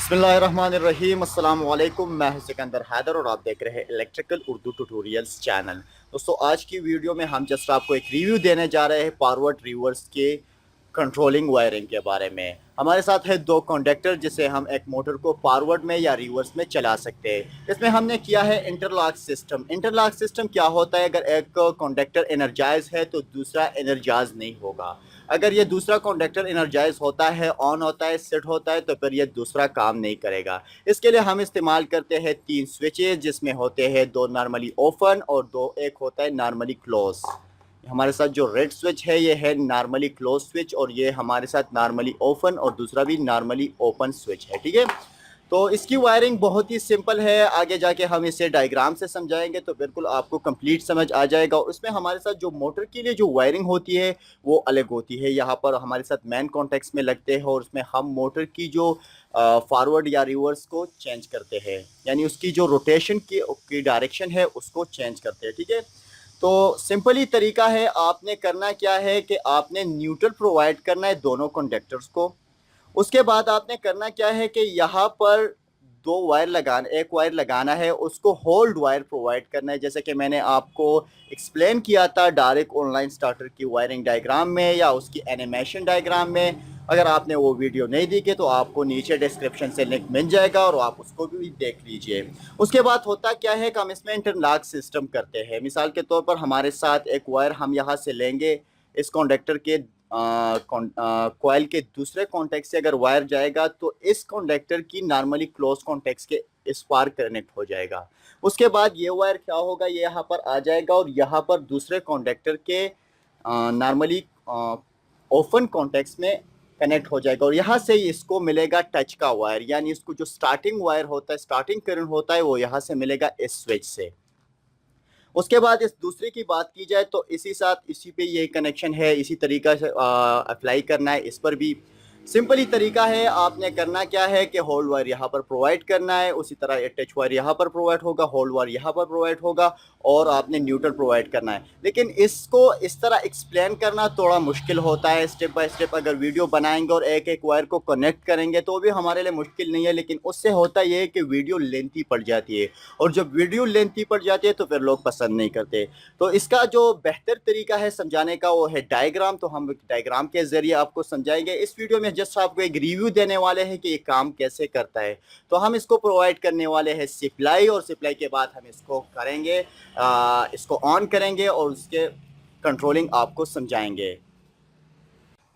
बिस्मिल्लाहिर्रहमानिर्रहीम अस्सलाम वालेकुम। मैं हूं सिकंदर हैदर और आप देख रहे हैं इलेक्ट्रिकल उर्दू ट्यूटोरियल्स चैनल। दोस्तों, आज की वीडियो में हम जस्ट आपको एक रिव्यू देने जा रहे हैं फॉरवर्ड रिवर्स के कंट्रोलिंग वायरिंग के बारे में। हमारे साथ है दो कंडक्टर जिसे हम एक मोटर को फॉरवर्ड में या रिवर्स में चला सकते हैं। इसमें हमने किया है इंटरलॉक सिस्टम। इंटरलॉक सिस्टम क्या होता है? अगर एक कंडक्टर एनर्जाइज है तो दूसरा एनर्जाइज नहीं होगा। अगर ये दूसरा कंडक्टर एनर्जाइज होता है, ऑन होता है, सेट होता है, तो फिर ये दूसरा काम नहीं करेगा। इसके लिए हम इस्तेमाल करते हैं तीन स्विचेस, जिसमें होते हैं दो नॉर्मली ओपन और दो एक होता है नॉर्मली क्लोज। हमारे साथ जो रेड स्विच है ये है नॉर्मली क्लोज स्विच, और ये हमारे साथ नॉर्मली ओपन और दूसरा भी नॉर्मली ओपन स्विच है। ठीक है, तो इसकी वायरिंग बहुत ही सिंपल है। आगे जाके हम इसे डायग्राम से समझाएंगे तो बिल्कुल आपको कंप्लीट समझ आ जाएगा। और उसमें हमारे साथ जो मोटर के लिए जो वायरिंग होती है वो अलग होती है। यहाँ पर हमारे साथ मेन कॉन्टेक्ट्स में लगते हैं और उसमें हम मोटर की जो फॉरवर्ड या रिवर्स को चेंज करते हैं, यानी उसकी जो रोटेशन की डायरेक्शन है उसको चेंज करते हैं। ठीक है, तो सिंपली तरीका है, आपने करना क्या है कि आपने न्यूट्रल प्रोवाइड करना है दोनों कंडक्टर्स को। उसके बाद आपने करना क्या है कि यहाँ पर दो वायर लगाना, एक वायर लगाना है, उसको होल्ड वायर प्रोवाइड करना है। जैसे कि मैंने आपको एक्सप्लेन किया था डायरेक्ट ऑनलाइन स्टार्टर की वायरिंग डायग्राम में या उसकी एनिमेशन डायग्राम में। अगर आपने वो वीडियो नहीं देखी तो आपको नीचे डिस्क्रिप्शन से लिंक मिल जाएगा और आप उसको भी देख लीजिए। उसके बाद होता क्या है कि हम इसमें इंटरलॉक सिस्टम करते हैं। मिसाल के तौर पर हमारे साथ एक वायर हम यहाँ से लेंगे, इस कंडक्टर के कॉइल के दूसरे कॉन्टेक्ट से अगर वायर जाएगा तो इस कॉन्डक्टर की नॉर्मली क्लोज कॉन्टेक्ट के इस पार कनेक्ट हो जाएगा। उसके बाद ये वायर क्या होगा, ये यहाँ पर आ जाएगा और यहाँ पर दूसरे कॉन्डक्टर के नॉर्मली ओपन कॉन्टेक्ट्स में कनेक्ट हो जाएगा और यहाँ से इसको मिलेगा टच का वायर, यानी इसको जो स्टार्टिंग वायर होता है, स्टार्टिंग करंट होता है, वो यहाँ से मिलेगा इस स्विच से। उसके बाद इस दूसरे की बात की जाए तो इसी साथ इसी पे ये कनेक्शन है, इसी तरीका से अप्लाई करना है। इस पर भी सिंपल ही तरीका है। आपने करना क्या है कि होल्ड वायर यहाँ पर प्रोवाइड करना है, उसी तरह टच वायर यहाँ पर प्रोवाइड होगा, होल्ड वायर यहाँ पर प्रोवाइड होगा और आपने न्यूट्रल प्रोवाइड करना है। लेकिन इसको इस तरह एक्सप्लेन करना थोड़ा मुश्किल होता है। स्टेप बाय स्टेप अगर वीडियो बनाएंगे और एक एक वायर को कनेक्ट करेंगे तो भी हमारे लिए मुश्किल नहीं है, लेकिन उससे होता ये है कि वीडियो लेंथी पड़ जाती है और जब वीडियो लेंथी पड़ जाती है तो फिर लोग पसंद नहीं करते। तो इसका जो बेहतर तरीका है समझाने का वो है डायग्राम। तो हम डायग्राम के ज़रिए आपको समझाएंगे। इस वीडियो में जस्ट आपको एक रिव्यू देने वाले हैं कि ये काम कैसे करता है। तो हम इसको प्रोवाइड करने वाले हैं सप्लाई, और सप्लाई के बाद हम इसको करेंगे, इसको ऑन करेंगे और उसके कंट्रोलिंग आपको समझाएंगे।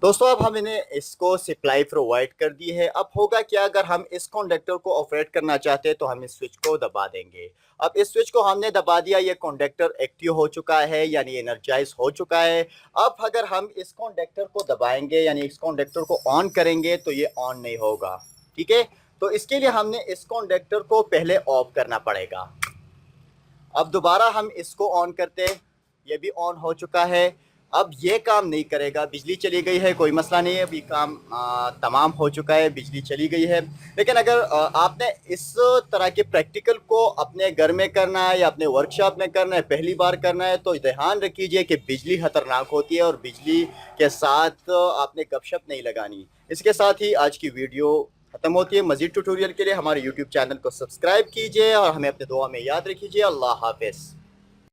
दोस्तों, अब हम इन्हें इसको सप्लाई प्रोवाइड कर दी है। अब होगा क्या, अगर हम इस कंडक्टर को ऑपरेट करना चाहते हैं तो हम इस स्विच को दबा देंगे। अब इस स्विच को हमने दबा दिया, ये कंडक्टर एक्टिव हो चुका है, यानी एनर्जाइज हो चुका है। अब अगर हम इस कंडक्टर को दबाएंगे यानी इस कंडक्टर को ऑन करेंगे तो ये ऑन नहीं होगा। ठीक है, तो इसके लिए हमने इस कंडक्टर को पहले ऑफ करना पड़ेगा। अब दोबारा हम इसको ऑन करते हैं, ये भी ऑन हो चुका है। अब ये काम नहीं करेगा, बिजली चली गई है, कोई मसला नहीं है, अभी काम तमाम हो चुका है, बिजली चली गई है। लेकिन अगर आपने इस तरह के प्रैक्टिकल को अपने घर में करना है या अपने वर्कशॉप में करना है, पहली बार करना है, तो ध्यान रखिए कि बिजली खतरनाक होती है और बिजली के साथ आपने गपशप नहीं लगानी। इसके साथ ही आज की वीडियो खत्म होती है। मजीद ट्यूटोरियल के लिए हमारे यूट्यूब चैनल को सब्सक्राइब कीजिए और हमें अपने दुआ में याद रखिए। अल्लाह हाफिज़।